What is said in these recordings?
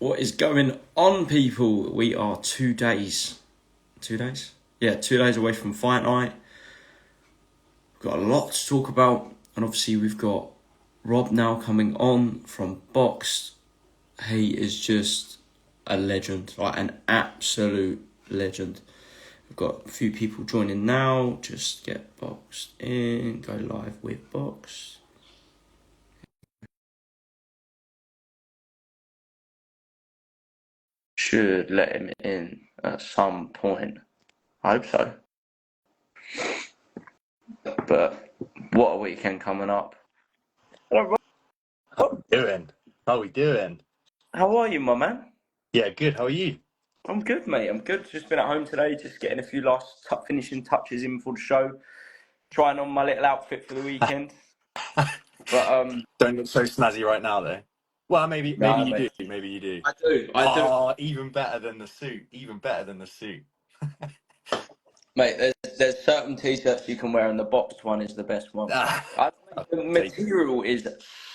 What is going on, people? We are 2 days? Yeah, 2 days away from Fight Night. We've got a lot to talk about, and obviously we've got Rob now coming on from Bokst. He is just a legend, like an absolute legend. We've got a few people joining now. Just get Bokst in, go live with Bokst. Should let him in at some point. I hope so. But what a weekend coming up. Hello, Rob. How we doing? How are you, my man? Yeah, good. How are you? I'm good, mate. I'm good. Just been at home today, just getting a few last finishing touches in for the show. Trying on my little outfit for the weekend. But Don't look so snazzy right now, though. Well, maybe no, you mate. do. Maybe you do. I do, Oh, even better than the suit. Even better than the suit. mate. There's certain t-shirts you can wear, and the boxed one is the best one. Ah, I'll The take it. material is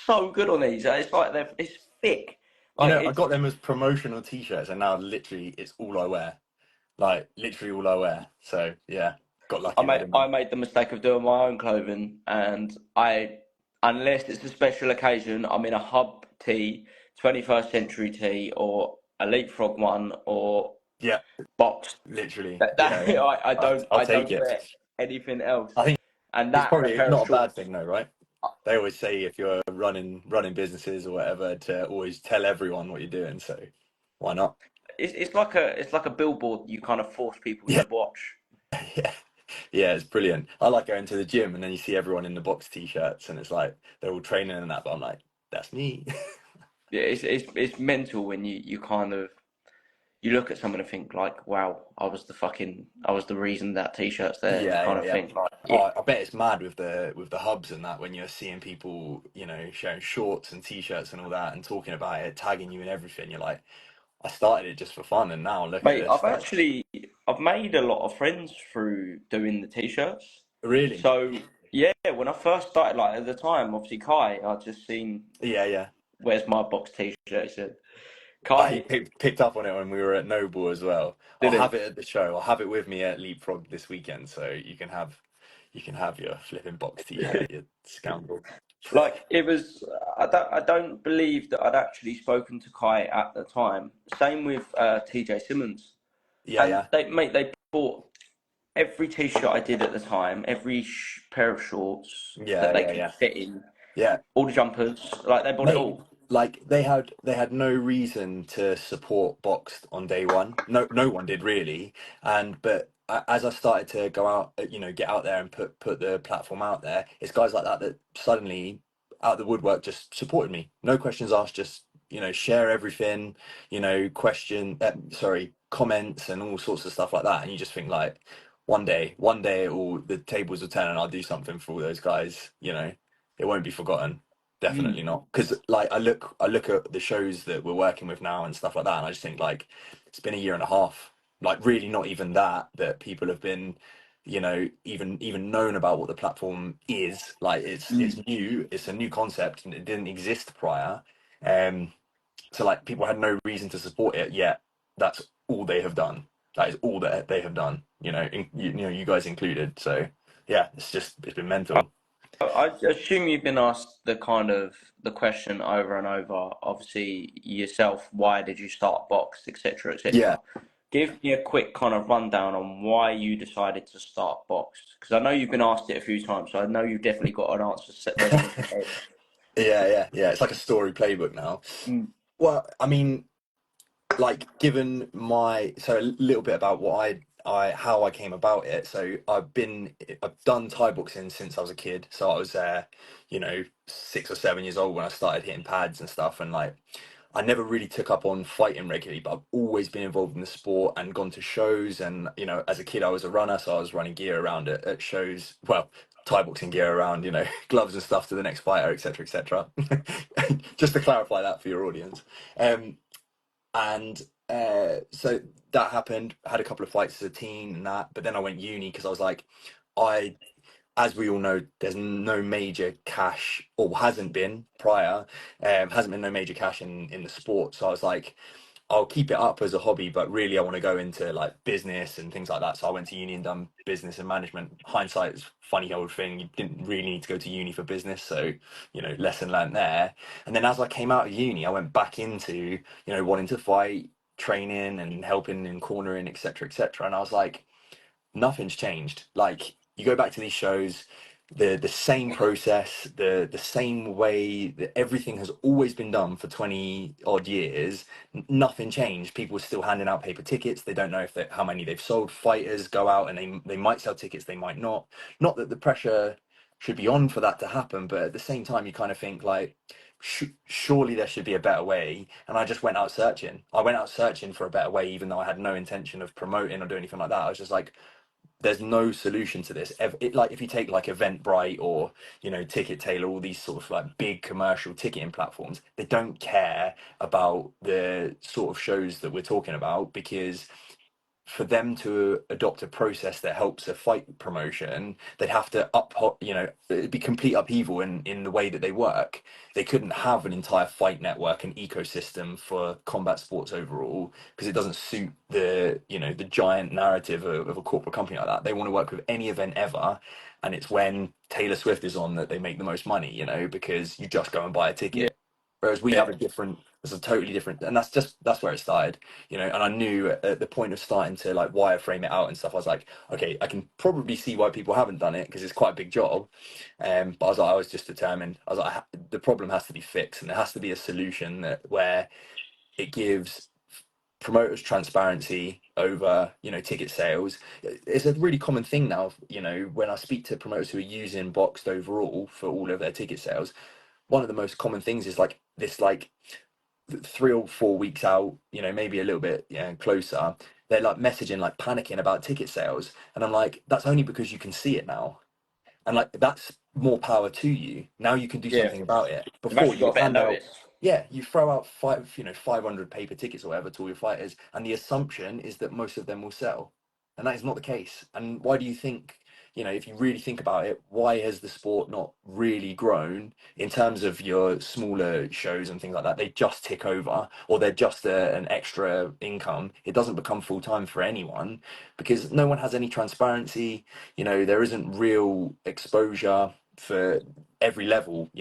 so good on these. It's like it's thick. Like I it's. got them as promotional t-shirts, and now literally it's all I wear. Like literally all I wear. So yeah, got lucky there, didn't I I? made the mistake of doing my own clothing, and unless it's a special occasion, I'm in a hub tee, 21st century tee, or a leapfrog one, or Yeah, boxed. literally. That, Yeah, that yeah. I'll I take don't it. wear anything else, I think and it's that and a probably pair of not a bad shorts. thing, though, right? They always say if you're running businesses or whatever to always tell everyone what you're doing. So why not? It's like a billboard. You kind of force people Yeah, to watch. yeah, yeah. It's brilliant. I like going to the gym and then you see everyone in the box t-shirts and it's like they're all training and that, but I'm like, that's me. Yeah, it's mental when you kind of you look at someone and think like, wow, I was the reason that t-shirt's there, and you Yeah, kind yeah, of yeah. think like, yeah. Oh, I bet it's mad with the hubs and that when you're seeing people, sharing shorts and t-shirts and all that and talking about it, tagging you and everything. You're like, I started it just for fun, and now look at Mate, this. Like, I've made a lot of friends through doing the t-shirts. really? So yeah, when I first started, like at the time, obviously Kai, I just seen Yeah, yeah. where's my box t-shirt. He said I Kai picked up on it when we were at Noble as well. I'll did have it. it at the show. I'll have it with me at Leapfrog this weekend, so you can have your flipping box t-shirt, you scoundrel. Like it was, I don't believe that I'd actually spoken to Kai at the time. Same with TJ Simmons, Yeah, and yeah, they bought every t-shirt I did at the time, every pair of shorts yeah, that they yeah, could yeah, fit in, yeah. all the jumpers, like they bought it Mate, all. like they had no reason to support Boxed on day one. No, no one did really. As I started to go out, get out there and put the platform out there, it's guys like that that suddenly out of the woodwork just supported me. No questions asked, just share everything, comments and all sorts of stuff like that. And you just think like, one day, all the tables will turn, and I'll do something for all those guys. It won't be forgotten. Mm. Definitely not. Because like I look at the shows that we're working with now and stuff like that, and I just think like it's been a year and a half. Like really not even that people have been, even known about what the platform is. Like it's Mm. new, it's a new concept and it didn't exist prior. Um so like people had no reason to support it, yet that's all they have done. That is all that they have done, you guys included. So yeah, it's been mental. I assume you've been asked the question over and over. Obviously, yourself, why did you start Box, etc., Yeah. etc. Give me a quick kind of rundown on why you decided to start Box, because I know you've been asked it a few times, so I know you've definitely got an answer set ready in your head. Yeah, yeah, yeah. It's like a story playbook now. Mm. Well, I mean, like given so a little bit about what how I came about it. So I've done Thai boxing since I was a kid. So I was 6 or 7 years old when I started hitting pads and stuff. And like I never really took up on fighting regularly, but I've always been involved in the sport and gone to shows. And as a kid, I was a runner, so I was running gear around at shows. Well, Thai boxing gear around, gloves and stuff to the next fighter, etc., etc. Just to clarify that for your audience. And so that happened. I had a couple of fights as a teen and that, but then I went uni because I was like, I as we all know, there's no major cash, or hasn't been prior, hasn't been no major cash in the sport. So I was like, I'll keep it up as a hobby, but really I want to go into like business and things like that. So I went to uni and done business and management. Hindsight is a funny old thing. You didn't really need to go to uni for business. So, lesson learned there. And then as I came out of uni, I went back into, wanting to fight, training and helping and cornering, etc., etc. And I was like, nothing's changed. Like, you go back to these shows, the same process, the same way that everything has always been done for 20 odd years. Nothing changed. People are still handing out paper tickets. They don't know if how many they've sold. Fighters go out and they might sell tickets, they might not. Not that the pressure should be on for that to happen, but at the same time you kind of think like, surely there should be a better way. And I just went out searching. I went out searching for a better way, even though I had no intention of promoting or doing anything like that. I was just like, there's no solution to this. Like, if you take like Eventbrite or Ticket Tailor, all these sort of like big commercial ticketing platforms, they don't care about the sort of shows that we're talking about, because for them to adopt a process that helps a fight promotion, they'd have to it'd be complete upheaval in the way that they work. They couldn't have an entire fight network and ecosystem for combat sports overall, because it doesn't suit the giant narrative of a corporate company like that. They want to work with any event ever, and it's when Taylor Swift is on that they make the most money, because you just go and buy a Yeah. ticket. Whereas we have it's a totally different, and that's where it started, and I knew at the point of starting to like wireframe it out and stuff, I was like, okay, I can probably see why people haven't done it, because it's quite a big job. But I was just determined. I was like, the problem has to be fixed, and there has to be a solution where it gives promoters transparency over ticket sales. It's a really common thing now, when I speak to promoters who are using Bokst overall for all of their ticket sales. One of the most common things is like this, like 3 or 4 weeks out, maybe a little bit closer, they're like messaging, like panicking about ticket sales. And I'm like, that's only because you can see it now. And like, that's more power to you. Now you can do Yeah. something about it. They've Before, actually you got would a better hand out, notice. yeah, you throw out 500 paper tickets or whatever to all your fighters, and the assumption is that most of them will sell. And that is not the case. And why do you think, if you really think about it, why has the sport not really grown in terms of your smaller shows and things like that? They just tick over, or they're just an extra income. It doesn't become full time for anyone, because no one has any transparency. There isn't real exposure for every level.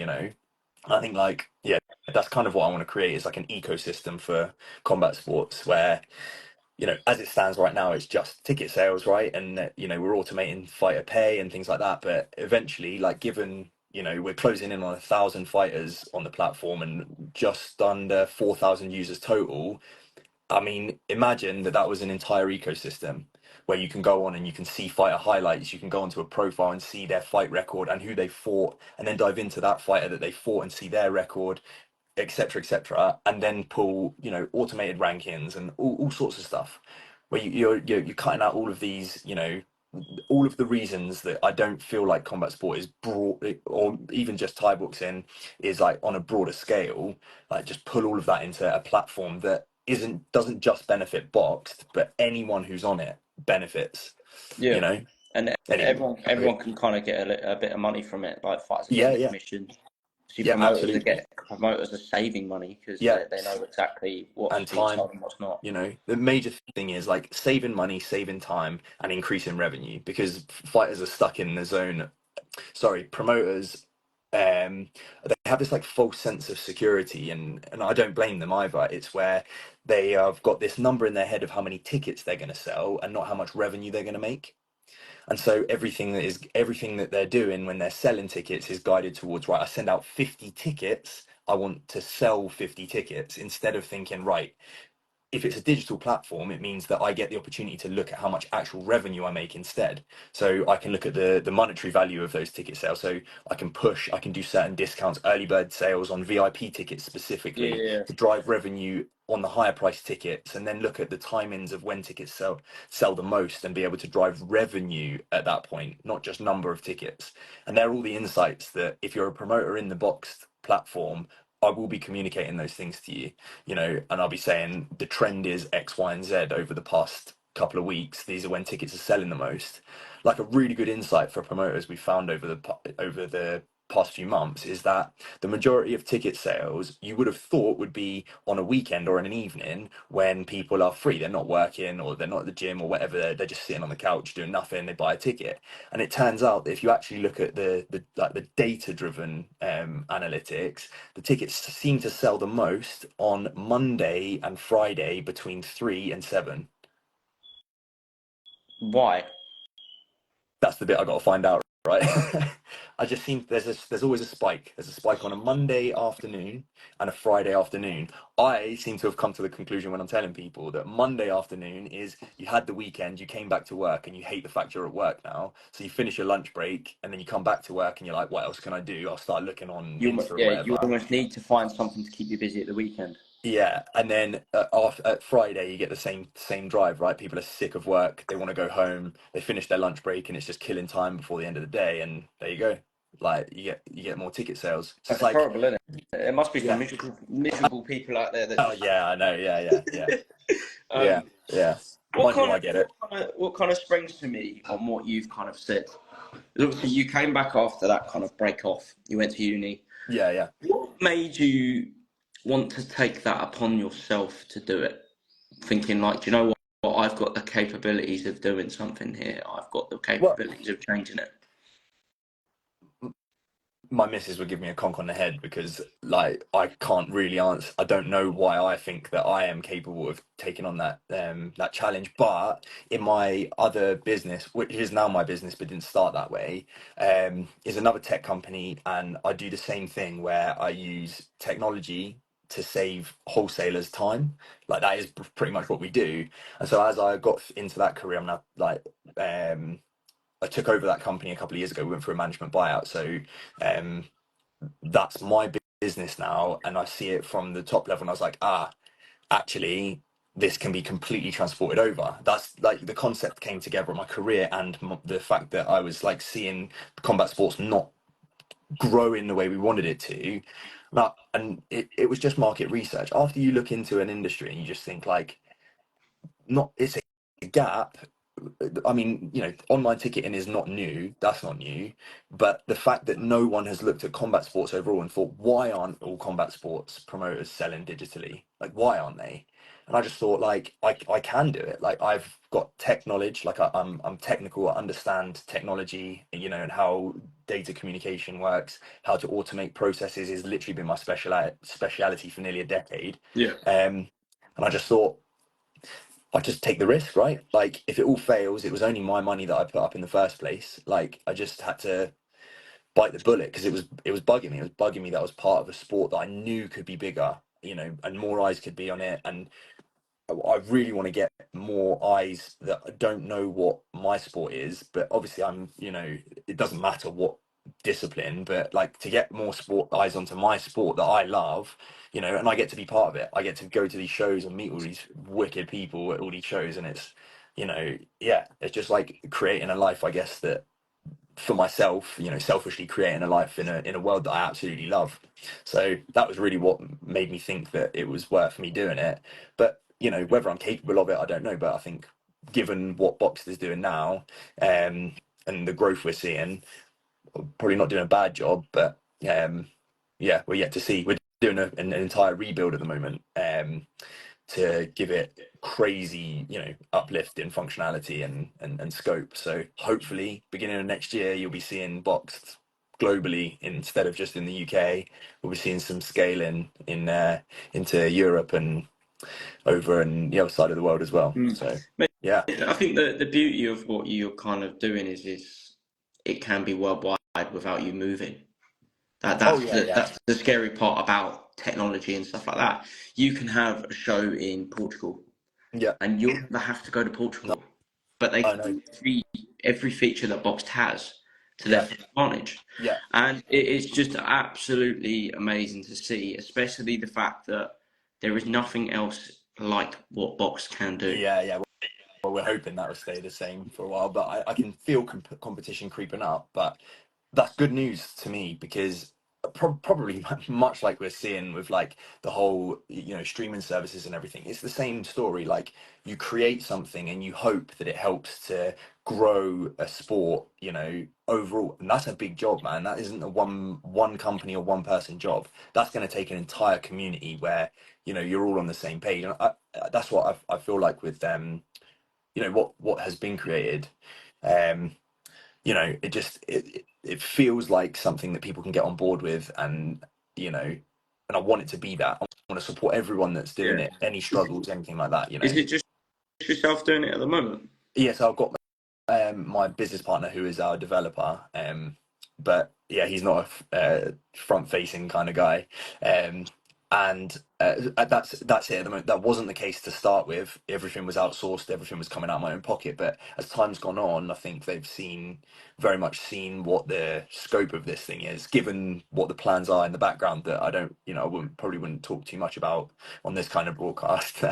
I think, like, yeah, that's kind of what I want to create, is like an ecosystem for combat sports where, as it stands right now, it's just ticket sales, right? And we're automating fighter pay and things like that. But eventually, like, given we're closing in on 1,000 fighters on the platform and just under 4,000 users total. I mean, imagine that was an entire ecosystem where you can go on and you can see fighter highlights. You can go onto a profile and see their fight record and who they fought, and then dive into that fighter that they fought and see their record, etc., etc., and then pull automated rankings and all sorts of stuff, where you're cutting out all of these, all of the reasons that I don't feel like combat sport is broad, or even just Thai boxing is like on a broader scale. Like, just pull all of that into a platform that doesn't just benefit Boxed, but anyone who's on it benefits. Yeah. You know. And Anyway, everyone can kind of get a bit of money from it. Like fighters are yeah, getting the yeah, commission. See, yeah, absolutely. promoters are saving money because Yeah, they know exactly what's and being time. sold and what's not. The major thing is like saving money, saving time, and increasing revenue, because fighters are stuck in the zone. Sorry, promoters, they have this like false sense of security, and I don't blame them either. It's where they have got this number in their head of how many tickets they're going to sell and not how much revenue they're going to make. And so everything that they're doing when they're selling tickets is guided towards, right, I send out 50 tickets, I want to sell 50 tickets, instead of thinking, right, if it's a digital platform, it means that I get the opportunity to look at how much actual revenue I make instead. So I can look at the monetary value of those ticket sales. So I can do certain discounts, early bird sales on VIP tickets specifically, Yeah, to drive revenue on the higher price tickets, and then look at the timings of when tickets sell the most, and be able to drive revenue at that point, not just number of tickets. And they're all the insights that, if you're a promoter in the Boxed platform, I will be communicating those things to you, and I'll be saying the trend is X, Y, and Z over the past couple of weeks, these are when tickets are selling the most. Like a really good insight for promoters we found over the past few months is that the majority of ticket sales you would have thought would be on a weekend or in an evening when people are free, they're not working or they're not at the gym or whatever, they're just sitting on the couch doing nothing, they buy a ticket. And it turns out that if you actually look at the data driven analytics, the tickets seem to sell the most on Monday and Friday between 3 and 7. Why? That's the bit I got to find out, right? I just seem there's always a spike. There's a spike on a Monday afternoon and a Friday afternoon. I seem to have come to the conclusion when I'm telling people that Monday afternoon is you had the weekend, you came back to work, and you hate the fact you're at work now. So you finish your lunch break, and then you come back to work, and you're like, what else can I do? I'll start looking on Insta or You whatever. almost need to find something to keep you busy at the weekend. Yeah, and then at Friday you get the same drive, right? People are sick of work, they want to go home, they finish their lunch break, and it's just killing time before the end of the day, and there you go. Like you get more ticket sales. So it's That's like, horrible, isn't it? There must be some yeah, miserable people out there that oh just. yeah, I know, yeah, yeah, um, yeah. what Mind you, kind I of get it. what kind of springs to me on what you've kind of said? Obviously, you came back after that kind of break off. You went to uni. Yeah, yeah. What made you want to take that upon yourself to do it? Thinking like, do you know what? I've got the capabilities of doing something here. I've got the Well, capabilities of changing it. my missus would give me a conk on the head because like I can't really answer. I don't know why I think that I am capable of taking on that challenge. But in my other business, which is now my business but didn't start that way, is another tech company, and I do the same thing where I use technology to save wholesalers time. Like that is pretty much what we do. And so as I got into that career, I'm now like I took over that company a couple of years ago. We went for a management buyout, so um, that's my business now, and I see it from the top level. And I was like, actually, this can be completely transported over. That's like the concept came together in my career, and the fact that I was like seeing combat sports not grow in the way we wanted it to. And it was just market research. After you look into an industry and you just think like, not it's a gap. I mean, online ticketing is not new. That's not new. But the fact that no one has looked at combat sports overall and thought, why aren't all combat sports promoters selling digitally? Like, why aren't they? And I just thought, like, I can do it. Like, I've got tech knowledge. Like, I'm technical. I understand technology, and how data communication works, how to automate processes has literally been my speciality for nearly a decade. Yeah. And I just thought, I just take the risk, right? Like if it all fails, it was only my money that I put up in the first place. Like I just had to bite the bullet because it was bugging me. It was bugging me that I was part of a sport that I knew could be bigger, and more eyes could be on it. And I really want to get more eyes that don't know what my sport is, but obviously it doesn't matter what discipline, but like to get more sport eyes onto my sport that I love, and I get to be part of it. I get to go to these shows and meet all these wicked people at all these shows, and it's, yeah, it's just like creating a life, I guess, that for myself, selfishly creating a life in a world that I absolutely love. So that was really what made me think that it was worth me doing it. But whether I'm capable of it, I don't know. But I think given what Bokst is doing now, and the growth we're seeing, probably not doing a bad job. But yeah, we're yet to see. We're doing an entire rebuild at the moment. To give it crazy, uplift in functionality and scope. So hopefully, beginning of next year, you'll be seeing Bokst globally instead of just in the UK. We'll be seeing some scaling into Europe and over and the other side of the world as well. Mm. So But yeah, I think the beauty of what you're kind of doing is it can be worldwide without you moving. oh yeah, yeah, That's the scary part about technology and stuff like that. You can have a show in Portugal, yeah. and you'll never have to go to No, Portugal, but they I know. every feature that Bokst has to their Yeah, advantage, yeah, and it's just absolutely amazing to see, especially the fact that there is nothing else like what Bokst can do. yeah. Well, we're hoping that will stay the same for a while, but I can feel competition creeping up. But that's good news to me because probably much like we're seeing with like the whole, streaming services and everything. It's the same story. Like, you create something and you hope that it helps to grow a sport, overall. And that's a big job, man. That isn't a one company or one person job. That's going to take an entire community where, you're all on the same page. And that's what I feel like with what has been created. Um, it feels like something that people can get on board with, and I want it to be that. I want to support everyone that's doing Yeah. it, any struggles, anything like that. Is it just yourself doing it at the moment? Yes, I've got my business partner who is our developer, but yeah, he's not a front-facing kind of guy, and that's it at the moment. That wasn't the case to start with. Everything was outsourced, everything was coming out of my own pocket. But as time's gone on, I think they've very much seen what the scope of this thing is, given what the plans are in the background. That I don't, probably wouldn't talk too much about on this kind of broadcast.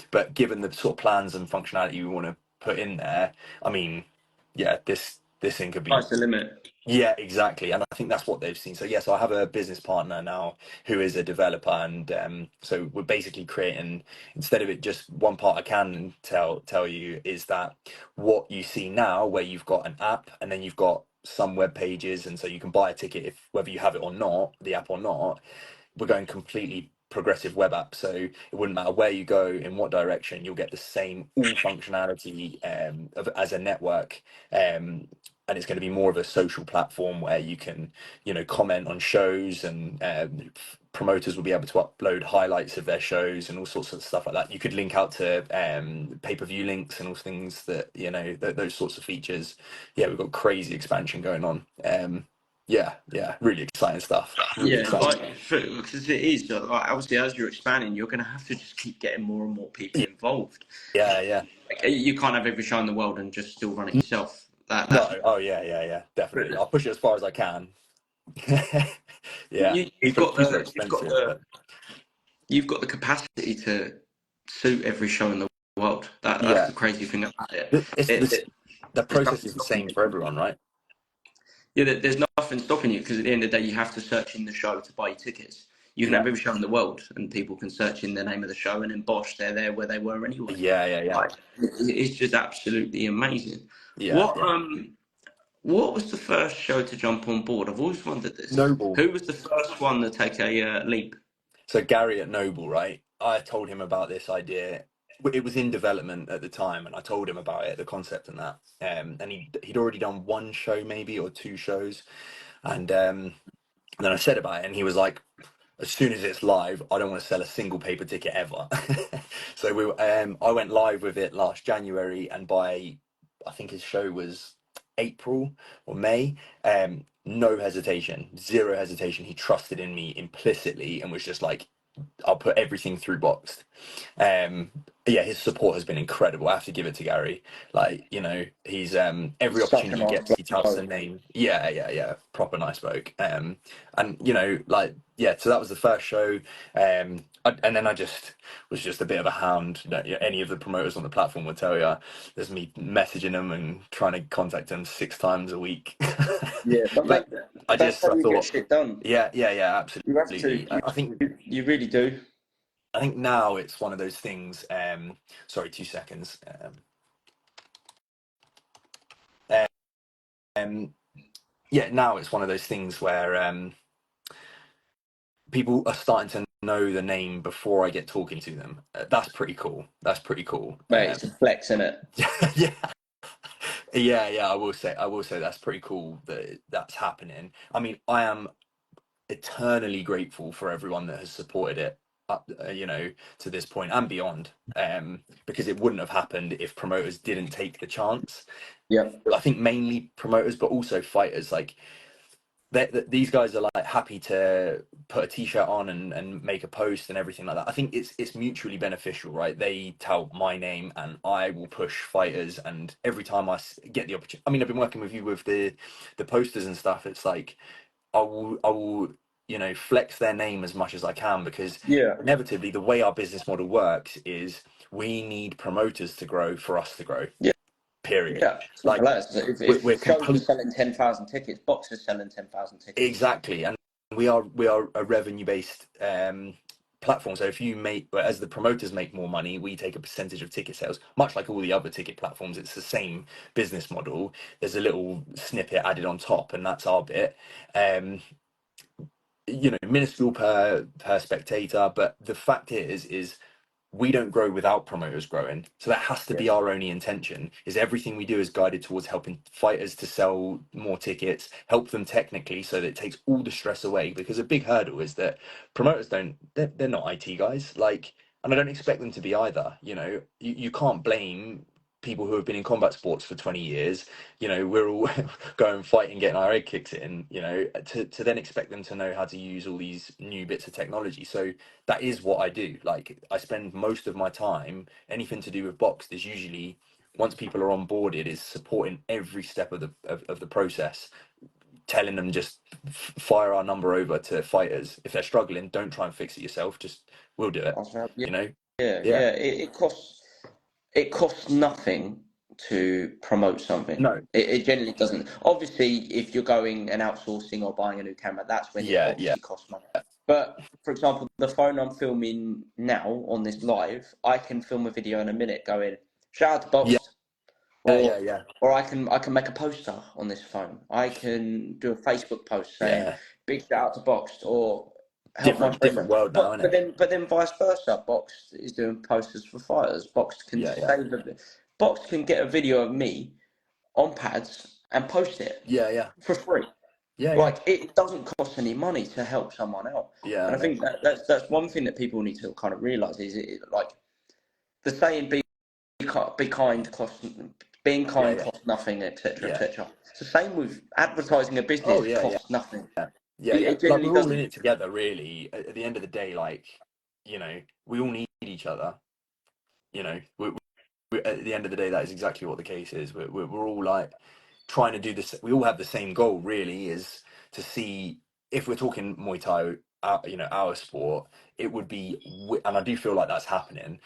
But given the sort of plans and functionality we want to put in there, I mean, yeah, this thing could be. That's the limit. Yeah, exactly. And I think that's what they've seen. So yes, I have a business partner now who is a developer, and so we're basically creating, instead of it just one part I can tell you is that what you see now, where you've got an app and then you've got some web pages, and so you can buy a ticket if whether you have it or not, the app or not. We're going completely progressive web app, so it wouldn't matter where you go, in what direction, you'll get the same all functionality as a network, and it's going to be more of a social platform where you can comment on shows, and promoters will be able to upload highlights of their shows and all sorts of stuff like that. You could link out to pay-per-view links and all things that those sorts of features. Yeah, we've got crazy expansion going on. Yeah, really exciting stuff. Really Yeah, exciting. because it is obviously, as you're expanding, you're going to have to just keep getting more and more people involved. Yeah. Like, you can't have every show in the world and just still run it yourself. No, oh yeah, definitely. I'll push it as far as I can. Yeah, You've got super the expensive, but you've got the capacity to suit every show in the world. That's yeah, the crazy thing about it. it's this. The There's process nothing is the stopping same you. for everyone, right? Yeah, there's nothing stopping you, because at the end of the day, you have to search in the show to buy your tickets. You can Yeah, have every show in the world, and people can search in the name of the show, and then Bosch, they're there where they were anyway. yeah. Like, it's just absolutely amazing. Yeah, What yeah. what was the first show to jump on board? I've always wondered this. Noble. Who was the first one to take a leap? So Gary at Noble, right? I told him about this idea. It was in development at the time, and I told him about it, the concept and that. And he'd already done one show, maybe, or two shows, and then I said about it, and he was like, as soon as it's live, I don't want to sell a single paper ticket ever. So I went live with it last January, and by, I think his show was April or May, no hesitation, zero hesitation. He trusted in me implicitly and was just like, I'll put everything through Bokst. Um, yeah, his support has been incredible. I have to give it to Gary. Like, he's every Such a opportunity he nice gets, he touts the bloke. name. Yeah. Proper nice bloke. And like, yeah, so that was the first show. And then I just was just a bit of a hound. Any of the promoters on the platform would tell you, there's me messaging them and trying to contact them 6 times a week. Yeah, but mate, But I that's how you get thought, shit done. yeah, You have to. absolutely. I think You really do. now it's one of those things. Sorry, 2 seconds. Um, yeah, now it's one of those things where people are starting to know the name before I get talking to them. That's pretty cool. Mate, it's a flex, isn't it? Yeah, yeah. I will say that's pretty cool that that's happening. I mean, I am eternally grateful for everyone that has supported it up, to this point and beyond, because it wouldn't have happened if promoters didn't take the chance. Yep. I think mainly promoters, but also fighters. Like, these guys are like happy to put a t-shirt on and make a post and everything like that. I think it's mutually beneficial, right? They tout my name and I will push fighters, and every time I get the opportunity, I mean, I've been working with you with the posters and stuff. It's like I will flex their name as much as I can, because Yeah. inevitably the way our business model works is we need promoters to grow for us to grow. Yeah. Period. Yeah. Like, Simple as. we're If shows are complete. selling 10,000 tickets, Box is selling 10,000 tickets. Exactly. And we are a revenue based platform. So if you make, as the promoters make more money, we take a percentage of ticket sales, much like all the other ticket platforms. It's the same business model. There's a little snippet added on top, and that's our bit. You know, minuscule per spectator, but the fact is we don't grow without promoters growing. So that has to be our only intention, is everything we do is guided towards helping fighters to sell more tickets, help them technically so that it takes all the stress away. Because a big hurdle is that promoters they're not IT guys. Like, and I don't expect them to be either. You know, you can't blame people who have been in combat sports for 20 years. You know, we're all going fighting, getting our head kicked in, you know, to then expect them to know how to use all these new bits of technology. So that is what I do. Like, I spend most of my time, anything to do with Bokst is usually, once people are onboarded, is supporting every step of the process, telling them just fire our number over to fighters. If they're struggling, don't try and fix it yourself. Just, we'll do it. Yeah, You know? yeah. It costs nothing to promote something. No. It generally doesn't. Obviously, if you're going and outsourcing or buying a new camera, that's when it Yeah. obviously costs money. But for example, the phone I'm filming now on this live, I can film a video in a minute going, shout out to Yeah. Bokst. Yeah. Or I can make a poster on this phone. I can do a Facebook post saying Yeah. big shout out to Bokst or help my friend. Different world now, isn't But it? then vice versa. Bokst is doing posters for fighters. Bokst can Yeah. save a Bokst can get a video of me on pads and post it Yeah. for free. Yeah. Like, it doesn't cost any money to help someone out. Yeah. And I I know. think that's one thing that people need to kind of realise is like the saying be kind costs being kind Yeah. costs nothing, etc., Yeah. etc. It's the same with advertising a Oh business yeah. costs nothing. Yeah. It Like, generally we're all in doesn't. it together, really. At the end of the day, like, you know, we all need each other. You know, at the end of the day, that is exactly what the case is. We're all like trying to do this. We all have the same goal, really, is to see, if we're talking Muay Thai, you know, our sport, it would be, and I do feel like that's happening.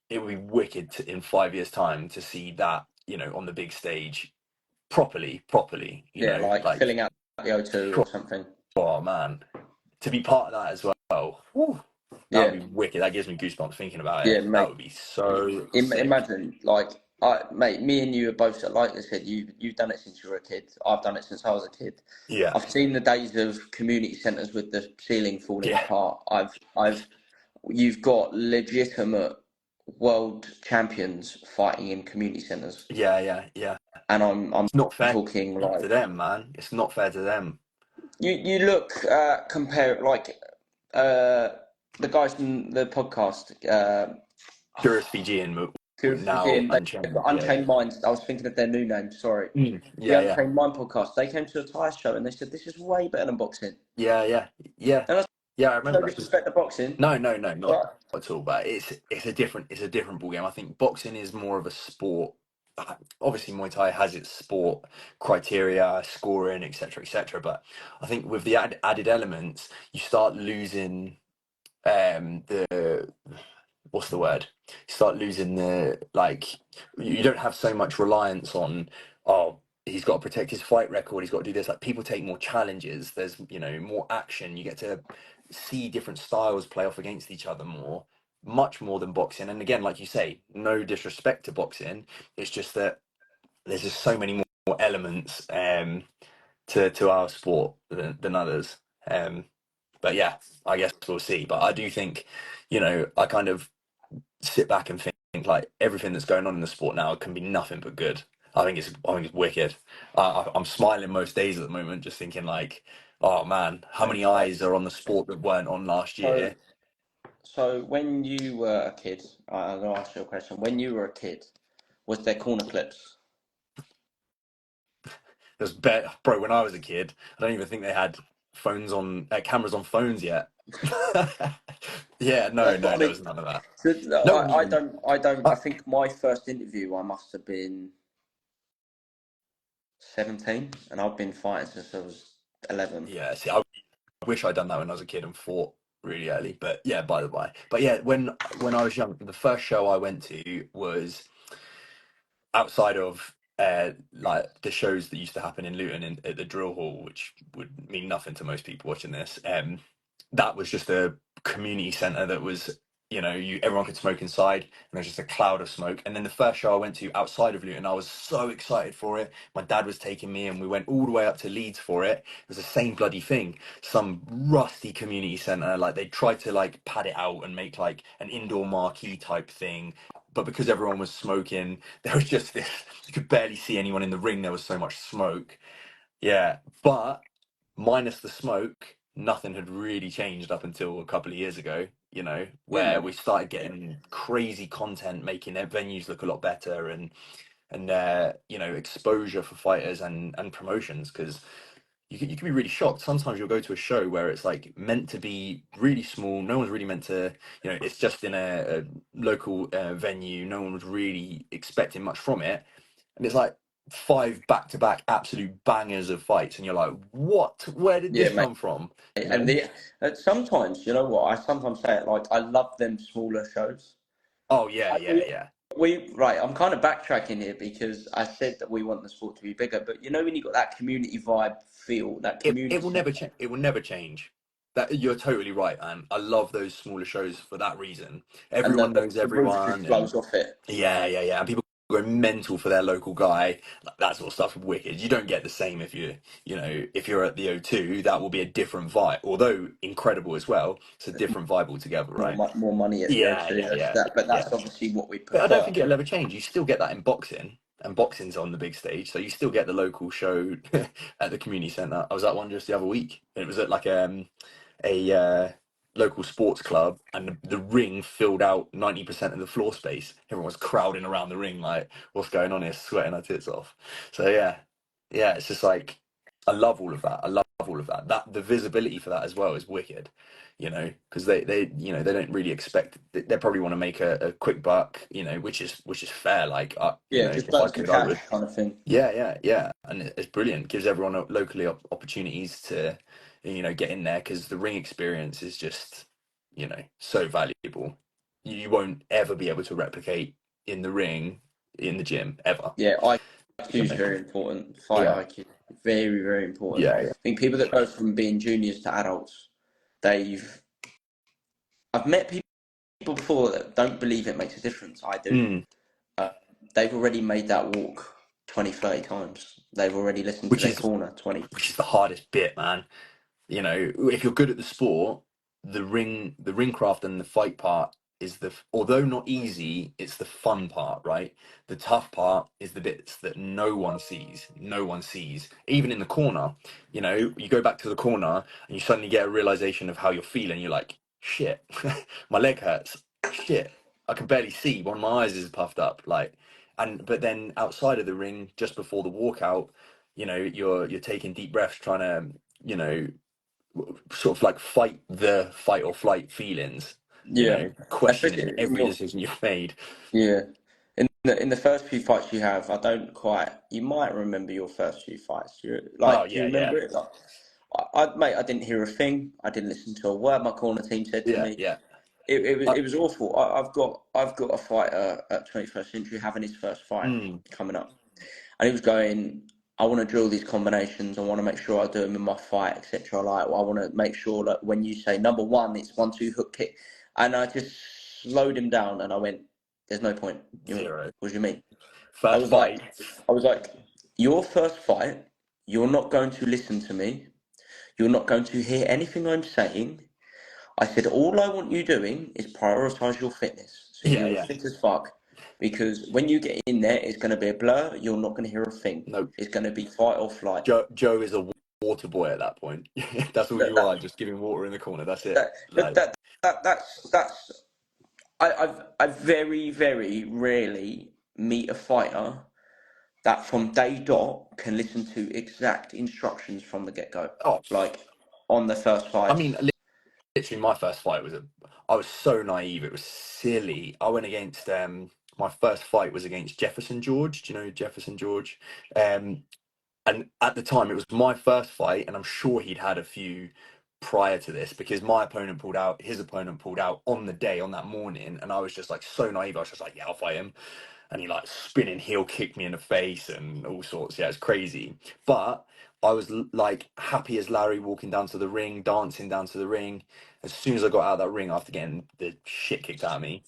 It would be wicked in 5 years' time to see that, you know, on the big stage properly. You Yeah, know, like like, filling out the O2 or something. oh man, to be part of that as well. Whew, that would Yeah, be wicked. That gives me goosebumps thinking about yeah, it. That mate. would be so sick. Imagine, like, mate, me and you are both, like I said, you've done it since you were a kid. I've done it since I was a kid. Yeah, I've seen the days of community centres with the ceiling falling yeah, apart. You've got legitimate world champions fighting in community centres, yeah. and I'm It's not fair talking to like them, man. It's not fair to them. you look compare like uh the guys from the podcast Curious Fiji and Curious now Fijian, they've Unchained. got Yeah, Unchained Minds. I was thinking of their new name. Sorry, the yeah. Unchained Mind podcast. They came to a Thai show and they said this is way better than boxing. Yeah. And I Yeah, I no remember that. 'Cause disrespect to boxing, no, not but at all. But it's a different ball game. I think boxing is more of a sport. Obviously, Muay Thai has its sport criteria, scoring, etc. But I think with the added elements, you start losing the, what's the word? You start losing the, like, you don't have so much reliance on, oh, he's got to protect his fight record, he's got to do this. Like, people take more challenges. There's, you know, more action. You get to see different styles play off against each other much more than boxing. And again, like you say, no disrespect to boxing. It's just that there's just so many more elements to our sport than others. But yeah, I guess we'll see. But I do think, you know, I kind of sit back and think like everything that's going on in the sport now can be nothing but good. I think it's wicked. I'm smiling most days at the moment, just thinking like, oh man, how many eyes are on the sport that weren't on last so year? so when you were a kid, I'm gonna ask you a question. When you were a kid, was there corner clips? There's bro, when I was a kid, I don't even think they had phones on cameras on phones yet. Yeah, That's no, what I there mean. was none of that. So, No, I think my first interview I must have been 17, and I've been fighting since I was 11. yeah. See, I wish I'd done that when I was a kid and fought really early. But yeah, by the by. But yeah, when I was young, the first show I went to was outside of like the shows that used to happen in Luton at the drill hall, which would mean nothing to most people watching this. That was just a community centre that was, everyone could smoke inside, and there was just a cloud of smoke. And then the first show I went to outside of Luton, I was so excited for it. My dad was taking me, and we went all the way up to Leeds for it. It was the same bloody thing, some rusty community centre. Like they tried to like pad it out and make like an indoor marquee type thing, but because everyone was smoking, there was just this, you could barely see anyone in the ring. There was so much smoke. Yeah. But minus the smoke, nothing had really changed up until a couple of years ago, Yeah, where mate. we started getting crazy content, making their venues look a lot better, and exposure for fighters and promotions. Because you can be really shocked. Sometimes you'll go to a show where it's like meant to be really small. No one's really meant to, it's just in a local venue. No one was really expecting much from it. And it's like five back-to-back absolute bangers of fights. And you're like, what? Where did Yeah, this mate. come from? And sometimes, you know what? I sometimes say it like I love them smaller shows. Oh, yeah, Like yeah, yeah. right. I'm kind of backtracking here because I said that we want the sport to be bigger, but when you got that community vibe feel, that It community will sense, never change. It will never change. That you're totally right, and I love those smaller shows for that reason. and Everyone knows the roof just everyone, and flows off it. yeah, yeah, yeah. And people go mental for their local guy. Like, that sort of stuff is wicked. You don't get the same if you're at the O2. That will be a different vibe, although incredible as well. It's a different vibe altogether, right? More money at the Yeah, O2. yeah, That's yeah, that, but yeah. that's obviously what we But I don't prefer. think it'll ever change. You still get that in boxing, and boxing's on the big stage, so you still get the local show at the community centre. I was at one just the other week. It was at like a local sports club, and the ring filled out 90% of the floor space. Everyone was crowding around the ring, like, what's going on here? Sweating our tits off. So yeah, it's just like I love all of that. I love all of that. That the visibility for that as well is wicked. Because they don't really expect. They probably want to make a quick buck, which is fair. Like, Yeah, just if burn I some could, I cash would. kind of thing. Yeah, yeah, yeah, and it's brilliant. Gives everyone locally opportunities to, get in there because the ring experience is just, so valuable. You won't ever be able to replicate in the ring, in the gym, ever. Yeah, IQ is You know? very important. Fight Yeah, IQ, very, very important. yeah, I think people that go from being juniors to adults, they've I've met people before that don't believe it makes a difference. I yeah. do. Uh, they've already made that walk 20, 30 times. They've already listened to Which their is corner 20. which is the hardest bit, man. If you're good at the sport, the ring craft and the fight part is although not easy, it's the fun part, right? The tough part is the bits that no one sees, even in the corner. You go back to the corner and you suddenly get a realization of how you're feeling. You're like, shit, my leg hurts. Shit, I can barely see. One of my eyes is puffed up. But then outside of the ring, just before the walkout, you're taking deep breaths, trying to, you know, sort of like fight the fight or flight feelings, Yeah, questioning especially in every your decision you've made. yeah. In the first few fights you have, I don't quite. You might remember your first few fights. Oh Do you yeah, yeah, remember it? Like, mate, I didn't hear a thing. I didn't listen to a word my corner team said to yeah, me. yeah. It was awful. I've got a fighter at 21st Century having his first fight Mm, coming up, and he was going, I want to drill these combinations. I want to make sure I do them in my fight, etc. Like, I want to make sure that when you say number one, it's 1-2 hook kick, and I just slowed him down, and I went, "There's no point." He went, zero. "What do you mean?" I First was like, fight. I was like, "Your first fight, you're not going to listen to me. You're not going to hear anything I'm saying. I said, all I want you doing is prioritize your fitness. So Yeah, you're yeah. fit as fuck. Because when you get in there, it's going to be a blur. You're not going to hear a thing. No, It's going to be fight or flight. Joe is a water boy at that point. That's all That, you that, are, just giving water in the corner. That's it. that, that, Like, that, that's I very, very rarely meet a fighter that from day dot can listen to exact instructions from the get go. oh, Like on the first I mean, fights. literally, my first fight I was so naive. It was silly. I went against my first fight was against Jefferson George. Do you know Jefferson George? Um, and at the time, it was my first fight, and I'm sure he'd had a few prior to this because my opponent pulled out, his opponent pulled out on the day, on that morning, and I was just like so naive. I was just like, yeah, I'll fight him. and he like spinning heel kicked me in the face and all sorts. Yeah, it's crazy. But I was like happy as Larry walking down to the ring, dancing down to the ring. As soon as I got out of that ring after getting the shit kicked out of me,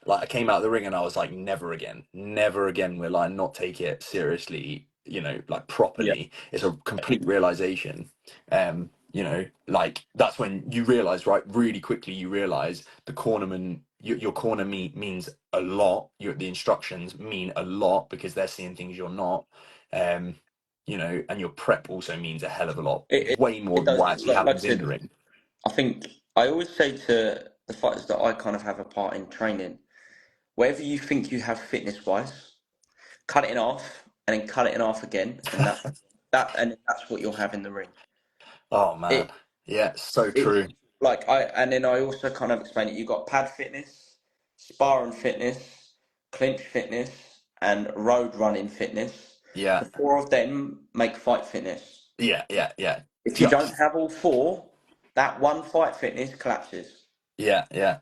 like I came out of the ring and I was like, never again, never again will I not take it seriously, you know, like Yeah. properly. It's a complete realization. You know, like that's when you realize, right, really quickly, you realize the cornerman, your corner means a lot. The instructions mean a lot because they're seeing things you're not. Um, you know, and your prep also means a hell of a lot, It, it, way more it than does. what actually Like I happens in said, the ring. I think I always say to the fighters that I kind of have a part in training, wherever you think you have fitness wise, cut it in half and then cut it in half again, and that's what you'll have in the ring. Oh man, It yeah, so it's true. like and then I also kind of explain it. You got pad fitness, sparring fitness, clinch fitness, and road running fitness. Yeah, The four of them make fight fitness. yeah. If you don't Just have all four, that one fight fitness collapses. yeah.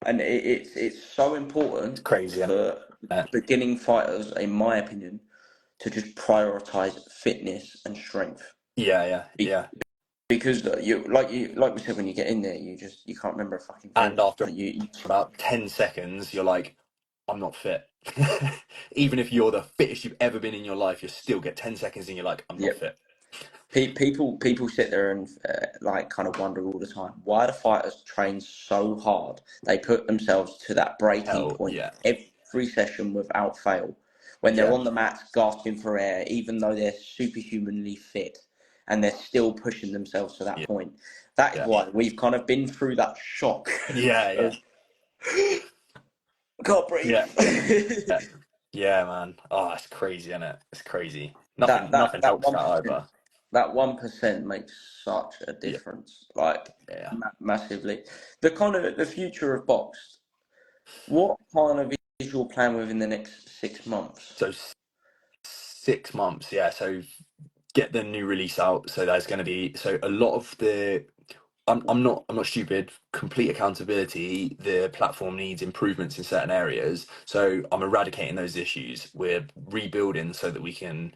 And it's so It's important crazy, isn't for it? beginning fighters, in my opinion, to just prioritize fitness and strength. Be- Yeah. Because you like we said, when you get in there, you can't remember a fucking thing. And after Like you about 10 seconds, you're like, I'm not fit. Even if you're the fittest you've ever been in your life, you still get 10 seconds and you're like, I'm not yeah. fit. People sit there and like kind of wonder all the time why the fighters train so hard. They put themselves to that breaking Hell point yeah. every session without fail. When they're Yeah. on the mats gasping for air, even though they're superhumanly fit, and they're still pushing themselves to that Yeah. point. That is Yeah. why we've kind of been through that shock Yeah. of can't breathe. Yeah. Yeah. Yeah, man. Oh, it's crazy, isn't it? It's crazy. that that Nothing that helps one that percent either. that 1% makes such a Yeah. difference, like Yeah. massively. The kind of the future of box. What kind of is your plan within the next 6 months? So 6 months, yeah. So get the new release out. So there's going to be a lot of the. I'm not stupid. Complete accountability. The platform needs improvements in certain areas, so I'm eradicating those issues. We're rebuilding so that we can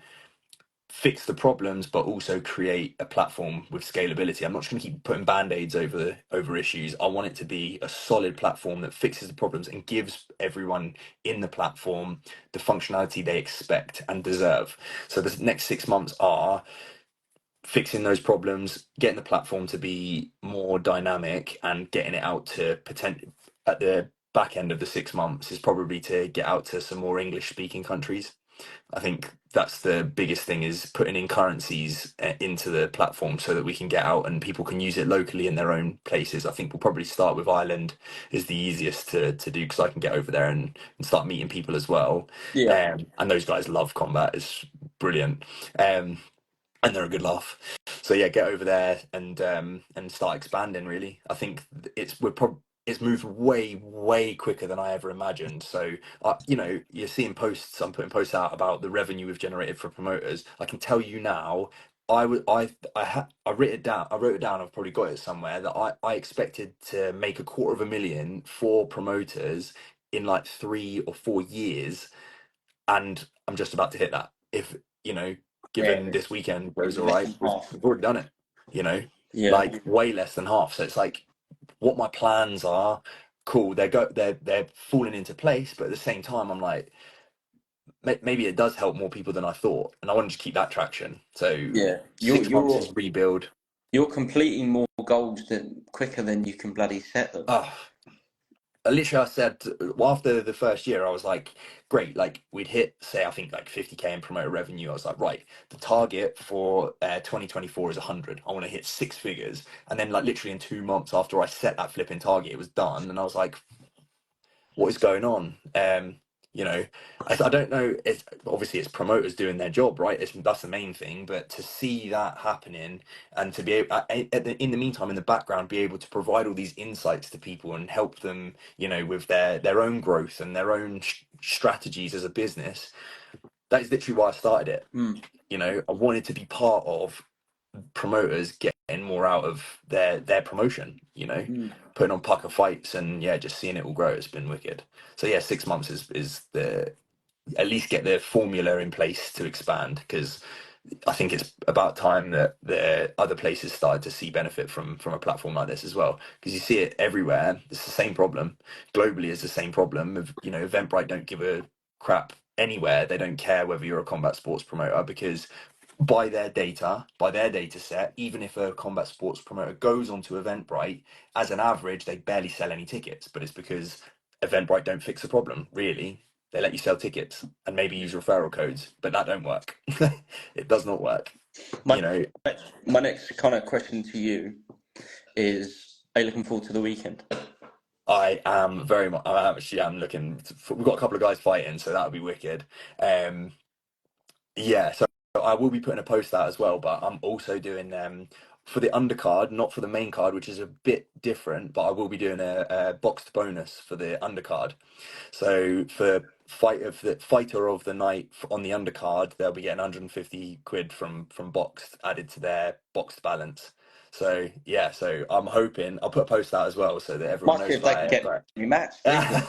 fix the problems, but also create a platform with scalability. I'm not just going to keep putting band-aids over issues. I want it to be a solid platform that fixes the problems and gives everyone in the platform the functionality they expect and deserve. So the next 6 months are fixing those problems, getting the platform to be more dynamic, and getting it out to at the back end of the 6 months is probably to get out to some more English speaking countries. I think that's the biggest thing, is putting in currencies into the platform so that we can get out and people can use it locally in their own places. I think we'll probably start with Ireland, is the easiest to do, because I can get over there and start meeting people as well. Yeah, And those guys love combat. It's brilliant. And they're a good laugh. So yeah, get over there and start expanding. Really, I think it's moved way quicker than I ever imagined. So you know, you're seeing posts. I'm putting posts out about the revenue we've generated for promoters. I can tell you now. I wrote it down. I wrote it down. I've probably got it somewhere, that I expected to make 250,000 for promoters in like 3 or 4 years, and I'm just about to hit that. If you know, yeah, given this weekend goes all less right, than we've, half. we've already done it. You know, Yeah, like way less than half. So it's like what my plans are. Cool. They're falling into place, but at the same time, I'm like, maybe it does help more people than I thought, and I want to just keep that traction. So yeah. You're 6 months you're is rebuild. you're completing more goals than quicker than you can bloody set them. Oh, literally, I said, well, after the first year, I was like, great, like we'd hit, say, I think like 50K in promoter revenue. I was like, right, the target for 2024 is 100. I want to hit 6 figures. And then like literally in 2 months after I set that flipping target, it was done. And I was like, what is going on? You know, I don't know. It's obviously it's promoters doing their job, right? That's the main thing. But to see that happening, and to be able, in the meantime, in the background, be able to provide all these insights to people and help them, you know, with their own growth and their own strategies as a business. That is literally why I started it. Mm, You know, I wanted to be part of promoters getting more out of their promotion, you know, mm. putting on pucker fights and yeah, just seeing it all grow. It's been wicked. So yeah, 6 months is at least get the formula in place to expand, because I think it's about time that the other places started to see benefit from a platform like this as well, because you see it everywhere. It's the same problem globally. It's the same problem of, you know, Eventbrite don't give a crap anywhere. They don't care whether you're a combat sports promoter, because by their data set, even if a combat sports promoter goes onto Eventbrite, as an average, they barely sell any tickets. But it's because Eventbrite don't fix the problem, really. They let you sell tickets and maybe use referral codes, but that don't work. It does not work. My You know, my next kind of question to you is: are you looking forward to the weekend? I am very much. I actually am looking. We've got a couple of guys fighting, so that would be wicked. Um, yeah, so I will be putting a post out as well, but I'm also doing for the undercard, not for the main card, which is a bit different. But I will be doing a boxed bonus for the undercard. So for fighter of the night on the undercard, they'll be getting 150 quid from Bokst added to their Bokst balance. So yeah, so I'm hoping I'll put a post out as well so that everyone Must see knows if they about can it. get But me matched. Listen,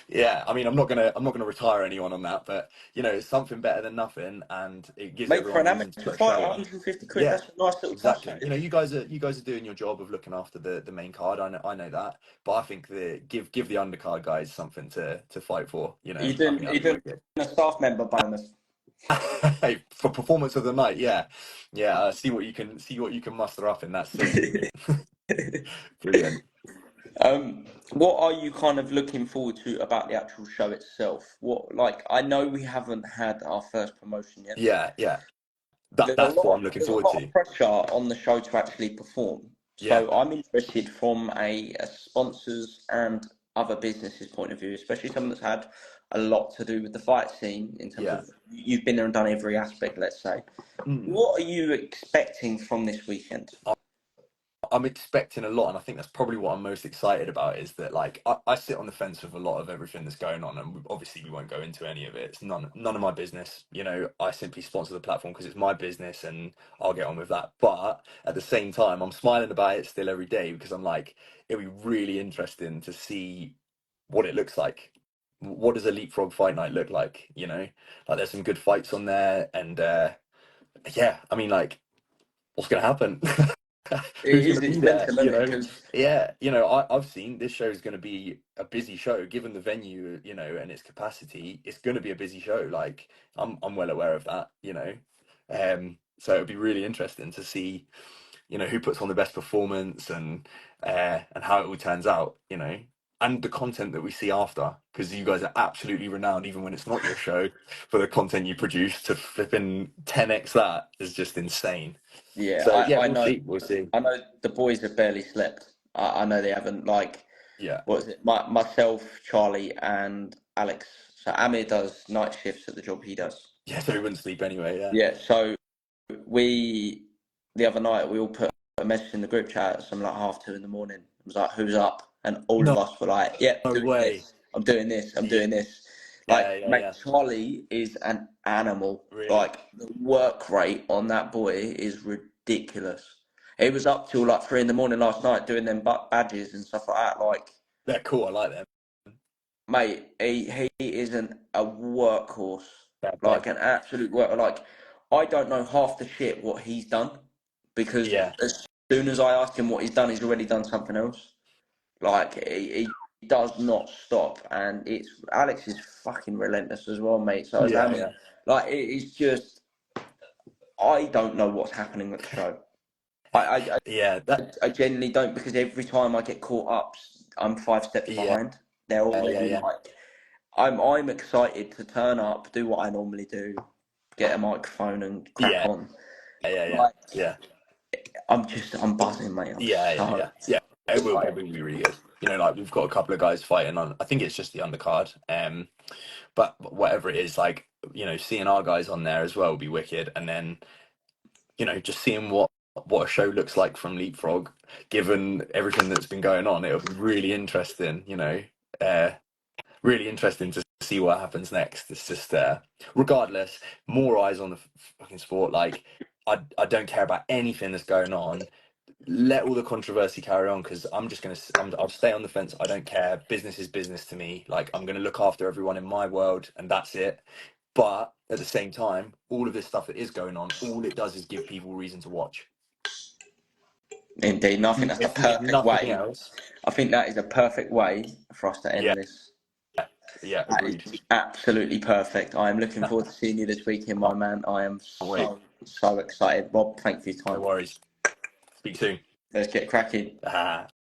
yeah, I mean, I'm not gonna retire anyone on that, but you know, it's something better than nothing, and it gives mate, for everyone an a reason to amateur put a fight, show on. 150 quid. Yeah, That's a nice little touch. exactly. That You is. know, you guys are doing your job of looking after the main card. I know that, but I think the give the undercard guys something to fight for. You know, I think Are you that'd be doing wicked. a staff member bonus? Hey, for performance of the night, yeah, yeah. See what you can muster up in that suit. Brilliant. What are you kind of looking forward to about the actual show itself? What, like, I know we haven't had our first promotion yet. Yeah, yeah. That's what I'm looking There's a forward lot of to. pressure on the show to actually perform. Yeah, So I'm interested from a sponsors and other businesses point of view, especially someone that's had a lot to do with the fight scene in terms yeah. of you've been there and done every aspect, let's say. Mm. What are you expecting from this weekend? I'm expecting a lot, and I think that's probably what I'm most excited about. Is that, like, I sit on the fence with a lot of everything that's going on, and obviously we won't go into any of it. It's none of my business. You know, I simply sponsor the platform because it's my business, and I'll get on with that. But at the same time, I'm smiling about it still every day, because I'm like, it'll be really interesting to see what it looks like. What does a leapfrog fight night look like? You know, like, there's some good fights on there, and yeah, I mean, like, what's going to happen? Who's going to be It's there? mental, You isn't it? know, Because yeah, I've seen this show is going to be a busy show, given the venue, you know, and its capacity. It's going to be a busy show. Like, I'm well aware of that, you know. So it'd be really interesting to see, you know, who puts on the best performance, and how it all turns out, you know, and the content that we see after, because you guys are absolutely renowned, even when it's not your show, for the content you produce. To flipping 10x that is just insane. yeah, So yeah, I we'll know, see. We'll see. I know the boys have barely slept. I know they haven't. Like, Yeah. what is it? Myself, Charlie, and Alex. So Amir does night shifts at the job he does. Yeah, so we wouldn't sleep anyway. Yeah. Yeah. So we the other night we all put a message in the group chat at some like 2:30 in the morning. It was like, "Who's up?" And all of No us were like, "Yep, doing way. this. I'm doing this. I'm Yeah, doing this." yeah, Like, yeah, mate, yeah. Charlie is an animal. Really? Like, the work rate on that boy is ridiculous. He was up till like 3 in the morning last night doing them badges and stuff like that. Like, They're cool. I like them. mate, he isn't a workhorse, Fair play. like an absolute work. Like, I don't know half the shit what he's done because Yeah, as soon as I ask him what he's done, he's already done something else. Like, he does not stop, and it's Alex is fucking relentless as well, mate. So is yeah, Amy. yeah, Like, it is just I don't know what's happening with the show. I, yeah. That. I genuinely don't because every time I get caught up, I'm 5 steps Yeah, behind. They're yeah, already yeah, like, I'm excited to turn up, do what I normally do, get a microphone and crack yeah, on. yeah, yeah, Like, yeah, I'm buzzing, mate. I'm yeah, yeah, so yeah. Yeah. It will. It excited. will be really good. You know, like, we've got a couple of guys fighting on. I think it's just the undercard. But whatever it is, like, you know, seeing our guys on there as well will be wicked. And then, you know, just seeing what a show looks like from Leapfrog, given everything that's been going on, it'll be really interesting. You know, uh, really interesting to see what happens next. It's just, regardless, more eyes on the fucking sport. Like, I don't care about anything that's going on. let all the controversy carry on, because I'm just gonna I'll stay on the fence. I don't care. Business is business to me. Like, I'm gonna look after everyone in my world, and that's it. But at the same time, all of this stuff that is going on, all it does is give people reason to watch. Indeed, and I think that's the If perfect nothing way. else. I think that is a perfect way for us to end Yeah, this. yeah, That agreed. is absolutely perfect. I am looking forward to seeing you this weekend, my man. I am Can't wait. so excited. Rob, thank you for your No time. worries. Speak soon. Let's get cracking. Ah.